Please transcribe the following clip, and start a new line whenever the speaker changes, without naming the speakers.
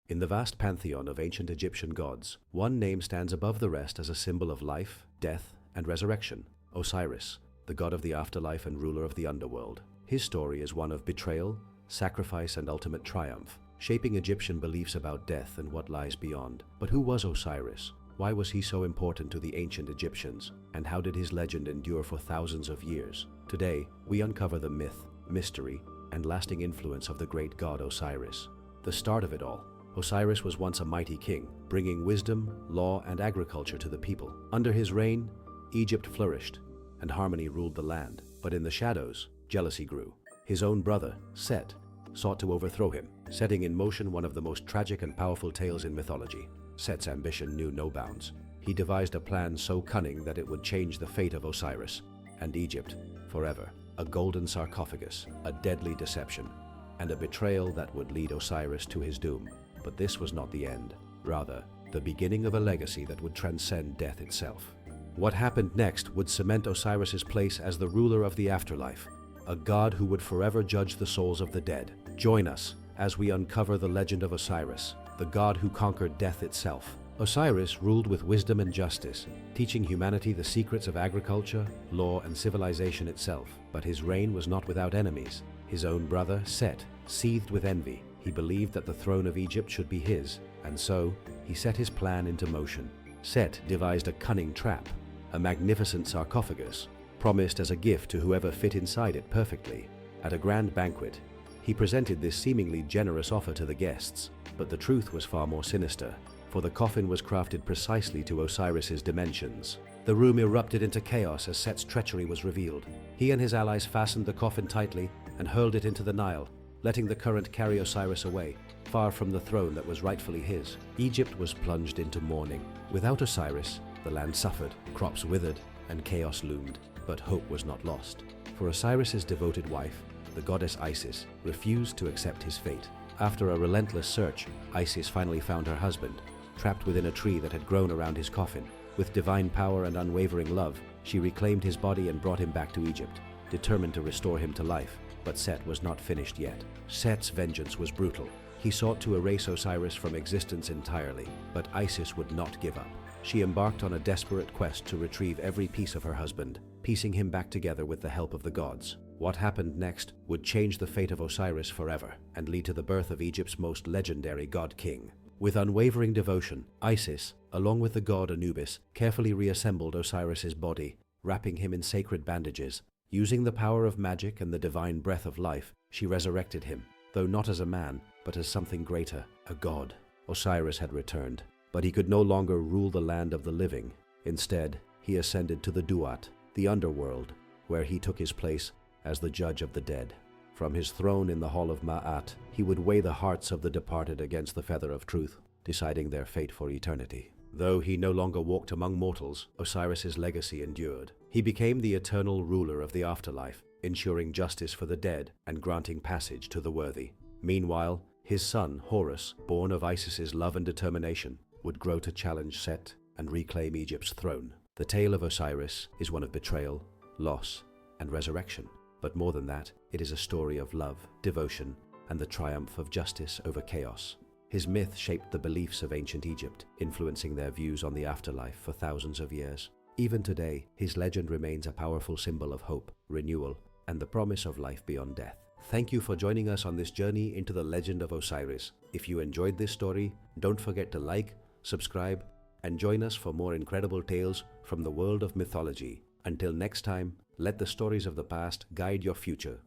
In the vast pantheon of ancient Egyptian gods, one name stands above the rest as a symbol of life, death, and resurrection: Osiris, the god of the afterlife and ruler of the underworld. His story is one of betrayal, sacrifice, and ultimate triumph, shaping Egyptian beliefs about death and what lies beyond. But who was Osiris? Why was he so important to the ancient Egyptians? And how did his legend endure for thousands of years? Today, we uncover the myth, mystery, and lasting influence of the great god Osiris. The start of it all. Osiris was once a mighty king, bringing wisdom, law, and agriculture to the people. Under his reign, Egypt flourished, and harmony ruled the land. But in the shadows, jealousy grew. His own brother, Set, sought to overthrow him, setting in motion one of the most tragic and powerful tales in mythology. Set's ambition knew no bounds. He devised a plan so cunning that it would change the fate of Osiris and Egypt forever. A golden sarcophagus, a deadly deception, and a betrayal that would lead Osiris to his doom. But this was not the end. Rather, the beginning of a legacy that would transcend death itself. What happened next would cement Osiris's place as the ruler of the afterlife, a god who would forever judge the souls of the dead. Join us as we uncover the legend of Osiris, the god who conquered death itself. Osiris ruled with wisdom and justice, teaching humanity the secrets of agriculture, law, and civilization itself. But his reign was not without enemies. His own brother, Set, seethed with envy. He believed that the throne of Egypt should be his, and so he set his plan into motion. Set devised a cunning trap, a magnificent sarcophagus, promised as a gift to whoever fit inside it perfectly. At a grand banquet, he presented this seemingly generous offer to the guests, but the truth was far more sinister, for the coffin was crafted precisely to Osiris's dimensions. The room erupted into chaos as Set's treachery was revealed. He and his allies fastened the coffin tightly and hurled it into the Nile, letting the current carry Osiris away, far from the throne that was rightfully his. Egypt was plunged into mourning. Without Osiris, the land suffered, crops withered, and chaos loomed. But hope was not lost. For Osiris's devoted wife, the goddess Isis, refused to accept his fate. After a relentless search, Isis finally found her husband, trapped within a tree that had grown around his coffin. With divine power and unwavering love, she reclaimed his body and brought him back to Egypt, determined to restore him to life. But Set was not finished yet. Set's vengeance was brutal. He sought to erase Osiris from existence entirely, but Isis would not give up. She embarked on a desperate quest to retrieve every piece of her husband, piecing him back together with the help of the gods. What happened next would change the fate of Osiris forever and lead to the birth of Egypt's most legendary god-king. With unwavering devotion, Isis, along with the god Anubis, carefully reassembled Osiris's body, wrapping him in sacred bandages. Using the power of magic and the divine breath of life, she resurrected him, though not as a man, but as something greater, a god. Osiris had returned, but he could no longer rule the land of the living. Instead, he ascended to the Duat, the underworld, where he took his place as the judge of the dead. From his throne in the hall of Ma'at, he would weigh the hearts of the departed against the feather of truth, deciding their fate for eternity. Though he no longer walked among mortals, Osiris's legacy endured. He became the eternal ruler of the afterlife, ensuring justice for the dead and granting passage to the worthy. Meanwhile, his son, Horus, born of Isis's love and determination, would grow to challenge Set and reclaim Egypt's throne. The tale of Osiris is one of betrayal, loss, and resurrection. But more than that, it is a story of love, devotion, and the triumph of justice over chaos. His myth shaped the beliefs of ancient Egypt, influencing their views on the afterlife for thousands of years. Even today, his legend remains a powerful symbol of hope, renewal, and the promise of life beyond death. Thank you for joining us on this journey into the legend of Osiris. If you enjoyed this story, don't forget to like, subscribe, and join us for more incredible tales from the world of mythology. Until next time, let the stories of the past guide your future.